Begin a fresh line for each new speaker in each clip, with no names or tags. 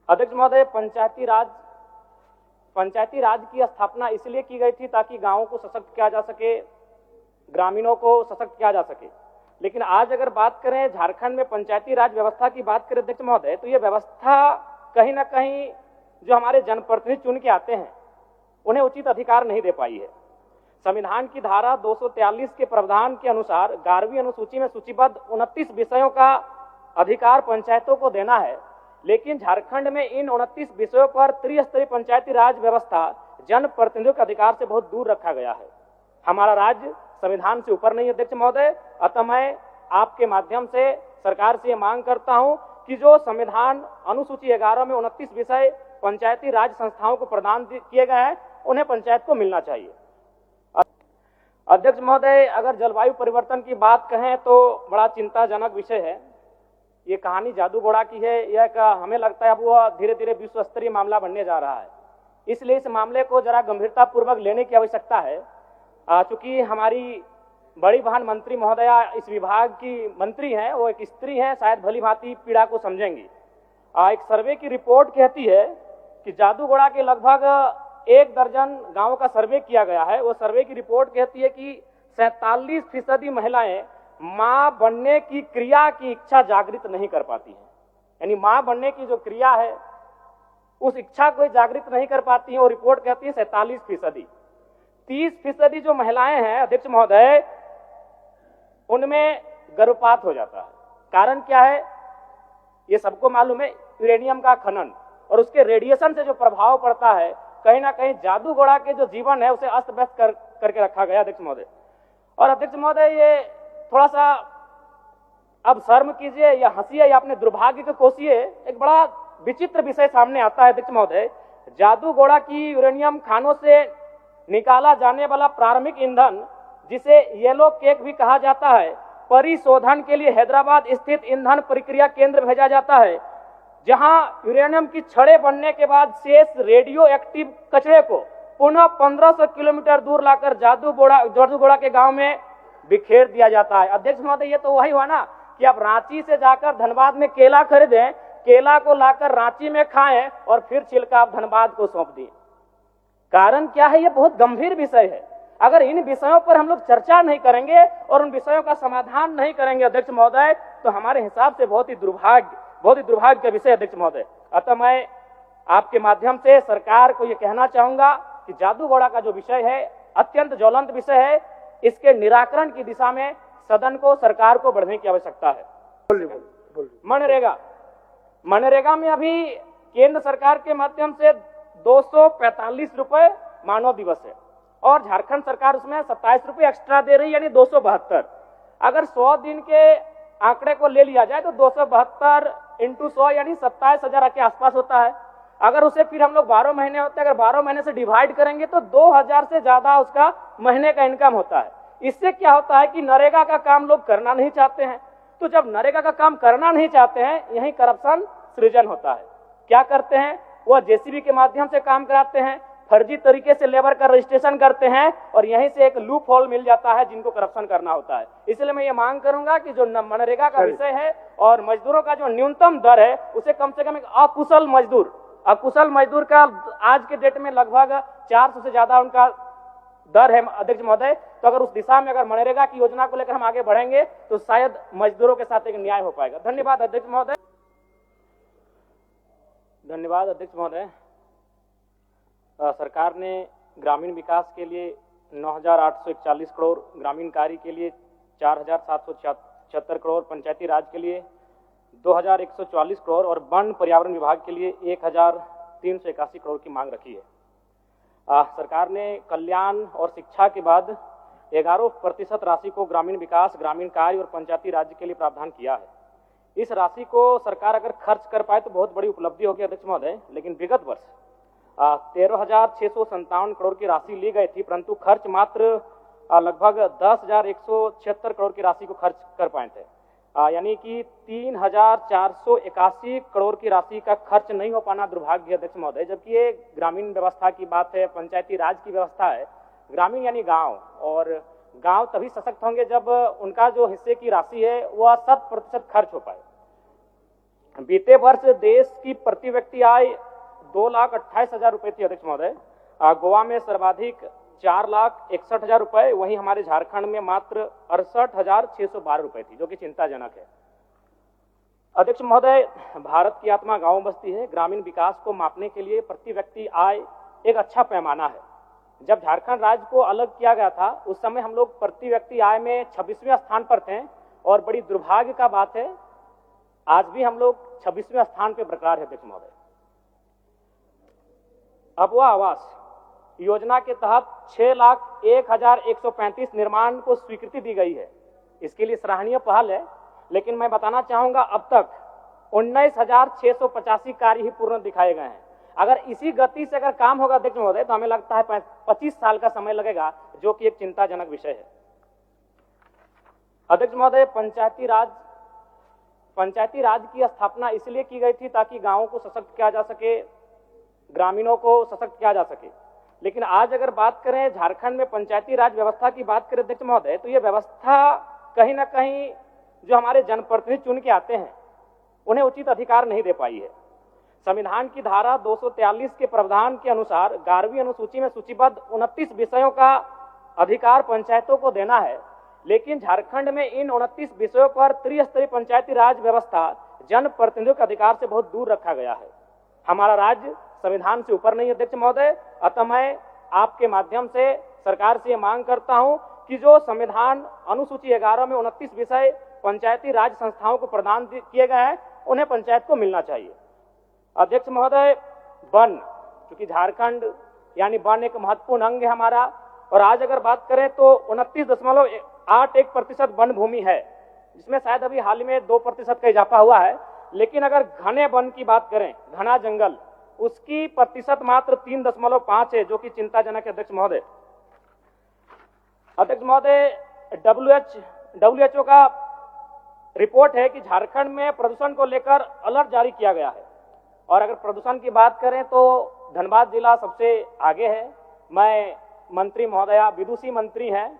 अध्यक्ष महोदय, पंचायती राज की स्थापना इसलिए की गई थी ताकि गांवों को सशक्त किया जा सके, ग्रामीणों को सशक्त किया जा सके। लेकिन आज अगर बात करें झारखंड में पंचायती राज व्यवस्था की बात करें अध्यक्ष महोदय, तो यह व्यवस्था कहीं ना कहीं जो हमारे जनप्रतिनिधि चुन के आते हैं उन्हें उचित अधिकार नहीं दे पाई है। संविधान की धारा 243 के प्रावधान के अनुसार 11वीं अनुसूची में सूचीबद्ध 29 विषयों का अधिकार पंचायतों को देना है, लेकिन झारखंड में इन 29 विषयों पर त्रिस्तरीय पंचायती राज व्यवस्था जनप्रतिनिधियों के अधिकार से बहुत दूर रखा गया है। हमारा राज्य संविधान से ऊपर नहीं है अध्यक्ष महोदय। अतः मैं आपके माध्यम से सरकार से मांग करता हूं कि जो संविधान अनुसूची 11 में 29 विषय पंचायती राज संस्थाओं को प्रदान किए गए हैं उन्हें पंचायत को मिलना चाहिए। अध्यक्ष महोदय, अगर जलवायु परिवर्तन की बात कहें तो बड़ा चिंताजनक विषय है। ये कहानी जादू घोड़ा की है। यह हमें लगता है अब वह धीरे धीरे विश्व स्तरीय मामला बनने जा रहा है, इसलिए इस मामले को जरा गंभीरता पूर्वक लेने की आवश्यकता है। चूंकि हमारी बड़ी बहन मंत्री महोदया इस विभाग की मंत्री हैं, वो एक स्त्री हैं, शायद भली भांति पीड़ा को समझेंगी। एक सर्वे की रिपोर्ट कहती है कि जादू घोड़ा के लगभग 1 दर्जन गांवों का सर्वे किया गया है। वो सर्वे की रिपोर्ट कहती है कि 47% महिलाएं मां बनने की क्रिया की इच्छा जागृत नहीं कर पाती हैं। यानी मां बनने की जो क्रिया है उस इच्छा को जागृत नहीं कर पाती है। और रिपोर्ट कहती है 47%। 30% जो महिलाएं हैं अध्यक्ष महोदय, उनमें गर्भपात हो जाता है। कारण क्या है ये सबको मालूम है, यूरेनियम का खनन और उसके रेडिएशन से जो प्रभाव पड़ता है, कहीं ना कहीं जादू घोड़ा के जो जीवन है उसे अस्त व्यस्त करके रखा गया अध्यक्ष महोदय। और अध्यक्ष महोदय, ये थोड़ा सा अब शर्म कीजिए या हंसिए या अपने दुर्भाग्य को कोसिए, एक बड़ा विचित्र विषय सामने आता है अध्यक्ष महोदय। जादू घोड़ा की यूरेनियम खानों से निकाला जाने वाला प्रारंभिक ईंधन, जिसे येलो केक भी कहा जाता है, परिशोधन के लिए हैदराबाद स्थित ईंधन प्रक्रिया केंद्र भेजा जाता है, जहां यूरेनियम की छड़ें बनने के बाद शेष रेडियो एक्टिव कचरे को पुनः 1500 किलोमीटर दूर लाकर जादू घोड़ा के गांव में बिखेर दिया जाता है। अध्यक्ष महोदय, ये तो वही हुआ ना कि आप रांची से जाकर धनबाद में केला खरीदें, केला को लाकर रांची में खाएं और फिर छिलका आप धनबाद को सौंप दिए। कारण क्या है? ये बहुत गंभीर विषय है। अगर इन विषयों पर हम लोग चर्चा नहीं करेंगे और उन विषयों का समाधान नहीं करेंगे अध्यक्ष महोदय, तो हमारे हिसाब से बहुत ही दुर्भाग्य का विषय अध्यक्ष महोदय। अतः मैं आपके माध्यम से सरकार को यह कहना चाहूंगा कि जादू घोड़ा का जो विषय है अत्यंत ज्वलंत विषय है, इसके निराकरण की दिशा में सदन को, सरकार को बढ़ने की आवश्यकता है। मनरेगा में अभी केंद्र सरकार के माध्यम से 245 रुपए मानव दिवस है और झारखंड सरकार उसमें 27 रुपए एक्स्ट्रा दे रही है, यानी 272। अगर 100 दिन के आंकड़े को ले लिया जाए तो 272 × 100 यानी 27,000 के आसपास होता है। अगर उसे फिर हम लोग 12 महीने होते हैं, अगर 12 महीने से डिवाइड करेंगे तो 2000 से ज्यादा उसका महीने का इनकम होता है। इससे क्या होता है कि नरेगा का काम लोग करना नहीं चाहते हैं। तो जब नरेगा का काम करना नहीं चाहते हैं, यही करप्शन सृजन होता है। क्या करते हैं? वह जेसीबी के माध्यम से काम कराते हैं, फर्जी तरीके से लेबर का रजिस्ट्रेशन करते हैं और यहीं से एक लूप होल मिल जाता है जिनको करप्शन करना होता है। इसलिए मैं ये मांग करूंगा कि जो मनरेगा का विषय है और मजदूरों का जो न्यूनतम दर है उसे कम से कम एक अकुशल मजदूर का आज के डेट में लगभग 400 से ज्यादा उनका दर है अध्यक्ष महोदय। तो अगर उस दिशा में अगर मनरेगा की योजना को लेकर हम आगे बढ़ेंगे तो शायद मजदूरों के साथ एक न्याय हो पाएगा। धन्यवाद अध्यक्ष महोदय। धन्यवाद अध्यक्ष महोदय। सरकार ने ग्रामीण विकास के लिए 9,841 करोड़, ग्रामीण कार्य के लिए 4,776 करोड़, पंचायती राज के लिए 2,144 करोड़ और वन पर्यावरण विभाग के लिए 1,381 करोड़ की मांग रखी है। सरकार ने कल्याण और शिक्षा के बाद 11% राशि को ग्रामीण विकास, ग्रामीण कार्य और पंचायती राज्य के लिए प्रावधान किया है। इस राशि को सरकार अगर खर्च कर पाए तो बहुत बड़ी उपलब्धि होगी अध्यक्ष महोदय। लेकिन विगत वर्ष 13,657 करोड़ की राशि ली गई थी, परंतु खर्च मात्र लगभग 10,176 करोड़ की राशि को खर्च कर पाए थे। यानी कि 3,481 करोड़ की राशि का खर्च नहीं हो पाना दुर्भाग्य अध्यक्ष महोदय। जबकि ये ग्रामीण व्यवस्था की बात है, पंचायती राज की व्यवस्था है। ग्रामीण यानी गांव, और गांव तभी सशक्त होंगे जब उनका जो हिस्से की राशि है वह 100% खर्च हो पाए। बीते वर्ष देश की प्रति व्यक्ति आय 2,28,000 रुपए थी अध्यक्ष महोदय। गोवा में सर्वाधिक 4,61,000 रुपए, वहीं हमारे झारखंड में मात्र 68,612 रुपए थी, जो कि चिंताजनक है। अध्यक्ष महोदय, भारत की आत्मा गांव बस्ती है। ग्रामीण विकास को मापने के लिए प्रति व्यक्ति आय एक अच्छा पैमाना है। जब झारखंड राज्य को अलग किया गया था उस समय हम लोग प्रति व्यक्ति आय में 26वें स्थान पर थे, और बड़ी दुर्भाग्य का बात है आज भी हम लोग 26वें स्थान पर बरकरार है अध्यक्ष महोदय। अबुआ आवास योजना के तहत 6,01,135 निर्माण को स्वीकृति दी गई है। इसके लिए सराहनीय पहल है, लेकिन मैं बताना चाहूंगा अब तक 19,685 कार्य ही पूर्ण दिखाए गए हैं। अगर इसी गति से अगर काम होगा अध्यक्ष महोदय तो हमें लगता है 25 साल का समय लगेगा, जो कि एक चिंताजनक विषय है। अध्यक्ष महोदय, पंचायती राज की स्थापना इसलिए की गई थी ताकि गांवों को सशक्त किया जा सके, ग्रामीणों को सशक्त किया जा सके। लेकिन आज अगर बात करें झारखंड में पंचायती राज व्यवस्था की बात करें अध्यक्ष महोदय, तो ये व्यवस्था कहीं ना कहीं जो हमारे जनप्रतिनिधि चुन के आते हैं उन्हें उचित अधिकार नहीं दे पाई है। संविधान की धारा 243 के प्रावधान के अनुसार 11वीं अनुसूची में सूचीबद्ध 29 विषयों का अधिकार पंचायतों को देना है, लेकिन झारखंड में इन 29 विषयों पर त्रिस्तरीय पंचायती राज व्यवस्था जनप्रतिनिधियों के अधिकार से बहुत दूर रखा गया है। हमारा राज्य संविधान से ऊपर नहीं है अध्यक्ष महोदय। अतः मैं आपके माध्यम से सरकार से मांग करता हूं कि जो संविधान अनुसूची 11 में 29 विषय पंचायती राज संस्थाओं को प्रदान किए गए हैं उन्हें पंचायत को मिलना चाहिए। अध्यक्ष महोदय, वन, क्योंकि झारखंड यानी वन एक महत्वपूर्ण अंग है हमारा, और आज अगर बात करें तो 29.81% वन भूमि है, जिसमें शायद अभी हाल में 2% का इजाफा हुआ है। लेकिन अगर घने वन की बात करें, घना जंगल, उसकी प्रतिशत मात्र 3.5 है, जो कि चिंताजनक है अध्यक्ष महोदय। अध्यक्ष महोदय, WHO का रिपोर्ट है कि झारखंड में प्रदूषण को लेकर अलर्ट जारी किया गया है, और अगर प्रदूषण की बात करें तो धनबाद जिला सबसे आगे है। मैं मंत्री महोदया विदुषी मंत्री हैं,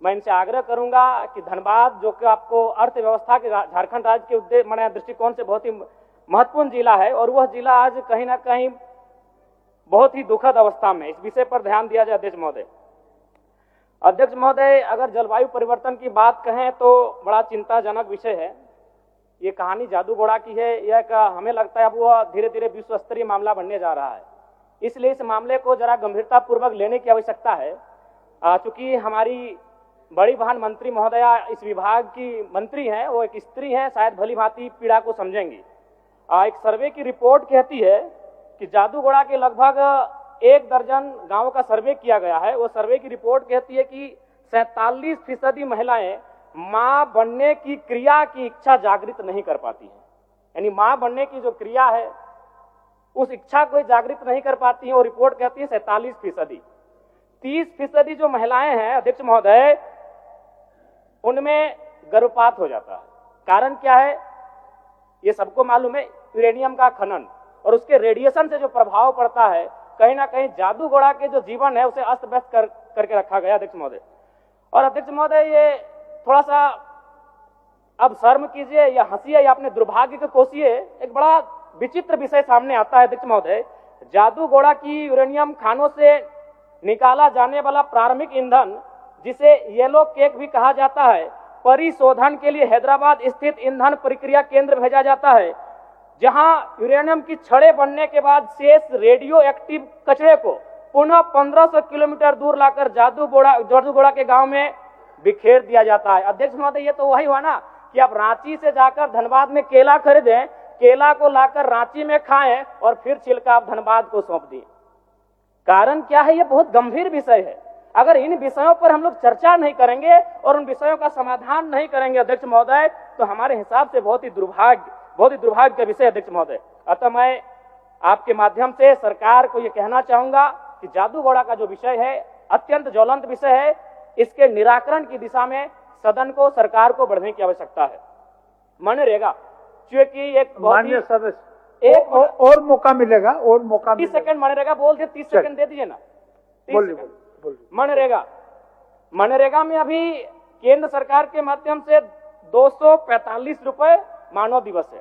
मैं इनसे आग्रह करूंगा कि धनबाद, जो कि आपको अर्थव्यवस्था के झारखंड राज्य के दृष्टिकोण से बहुत ही महत्वपूर्ण जिला है, और वह जिला आज कहीं ना कहीं बहुत ही दुखद अवस्था में, इस विषय पर ध्यान दिया जाए अध्यक्ष महोदय। अध्यक्ष महोदय, अगर जलवायु परिवर्तन की बात कहें तो बड़ा चिंताजनक विषय है। ये कहानी जादू घोड़ा की है, यह हमें लगता है अब वह धीरे धीरे विश्व स्तरीय मामला बनने जा रहा है। इसलिए इस मामले को जरा गंभीरता पूर्वक लेने की आवश्यकता है। चूंकि हमारी बड़ी बहन मंत्री महोदया इस विभाग की मंत्री हैं, वो एक स्त्री हैं, शायद भली भांति पीड़ा को समझेंगी। एक सर्वे की रिपोर्ट कहती है कि जादू घोड़ा के लगभग 1 दर्जन गांवों का सर्वे किया गया है। वो सर्वे की रिपोर्ट कहती है कि 47% महिलाएं मां बनने की क्रिया की इच्छा जागृत नहीं कर पाती हैं। यानी मां बनने की जो क्रिया है उस इच्छा को जागृत नहीं कर पाती है। वो रिपोर्ट कहती है 47%। 30% जो महिलाएं हैं अध्यक्ष महोदय, उनमें गर्भपात हो जाता है। कारण क्या है ये सबको मालूम है, यूरेनियम का खनन और उसके रेडिएशन से जो प्रभाव पड़ता है, कहीं ना कहीं जादू घोड़ा के जो जीवन है उसे अस्त व्यस्त करके रखा गया अध्यक्ष महोदय। और अध्यक्ष महोदय, ये थोड़ा सा अब शर्म कीजिए या हंसिए या अपने दुर्भाग्य को कोसिए, एक बड़ा विचित्र विषय सामने आता है अध्यक्ष महोदय। जादू घोड़ा की यूरेनियम खानों से निकाला जाने वाला प्रारंभिक ईंधन, जिसे येलो केक भी कहा जाता है, परिशोधन के लिए हैदराबाद स्थित ईंधन प्रक्रिया केंद्र भेजा जाता है, जहां यूरेनियम की छड़ें बनने के बाद शेष रेडियो एक्टिव कचरे को पुनः 1500 किलोमीटर दूर लाकर जादू घोड़ा के गांव में बिखेर दिया जाता है। अध्यक्ष महोदय, ये तो वही हुआ ना कि आप रांची से जाकर धनबाद में केला खरीदें, केला को लाकर रांची में खाएं और फिर छिलका आप धनबाद को सौंप दिए। कारण क्या है? ये बहुत गंभीर विषय है। अगर इन विषयों पर हम लोग चर्चा नहीं करेंगे और उन विषयों का समाधान नहीं करेंगे अध्यक्ष महोदय, तो हमारे हिसाब से बहुत ही दुर्भाग्य का विषय अध्यक्ष महोदय। अतः मैं आपके माध्यम से सरकार को यह कहना चाहूंगा कि जादू घोड़ा का जो विषय है अत्यंत ज्वलंत विषय है, इसके निराकरण की दिशा में सदन को, सरकार को बढ़ने की आवश्यकता है। मनरेगा, क्योंकि एक
माननीय सदस्य, एक और मौका मिलेगा, और मौका
30 सेकंड मनरेगा बोल दे, 30 सेकंड दे दीजिए ना। मनरेगा में अभी केंद्र सरकार के माध्यम से 245 रुपए मानव दिवस है,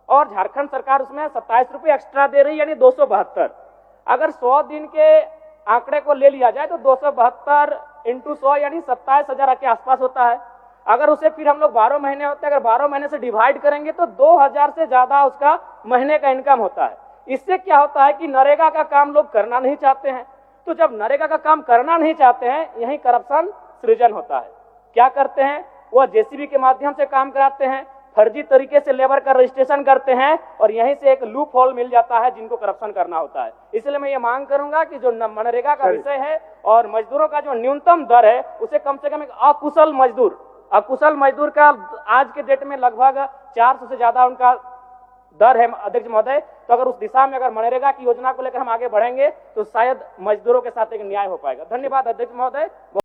और झारखंड सरकार उसमें 27 रुपये एक्स्ट्रा दे रही है, यानी 272। अगर 100 दिन के आंकड़े को ले लिया जाए तो 272 इंटू 100 यानी 27,000 के आसपास होता है। अगर उसे फिर हम लोग 12 महीने होते हैं, अगर 12 महीने से डिवाइड करेंगे तो 2,000 से ज्यादा उसका महीने का इनकम होता है। इससे क्या होता है कि नरेगा का काम लोग करना नहीं चाहते हैं, तो जब नरेगा का काम करना नहीं चाहते हैं, यही करप्शन सृजन होता है। क्या करते हैं, वह जेसीबी के माध्यम से काम कराते हैं, फर्जी तरीके से लेबर का रजिस्ट्रेशन करते हैं और यहीं से एक लूप होल मिल जाता है जिनको करप्शन करना होता है। इसलिए मैं ये मांग करूंगा कि जो मनरेगा का विषय है और मजदूरों का जो न्यूनतम दर है उसे कम से कम एक अकुशल मजदूर का आज के डेट में लगभग 400 से ज्यादा उनका दर है अध्यक्ष महोदय। तो अगर उस दिशा में अगर मनरेगा की योजना को लेकर हम आगे बढ़ेंगे तो शायद मजदूरों के साथ एक न्याय हो पाएगा। धन्यवाद अध्यक्ष महोदय।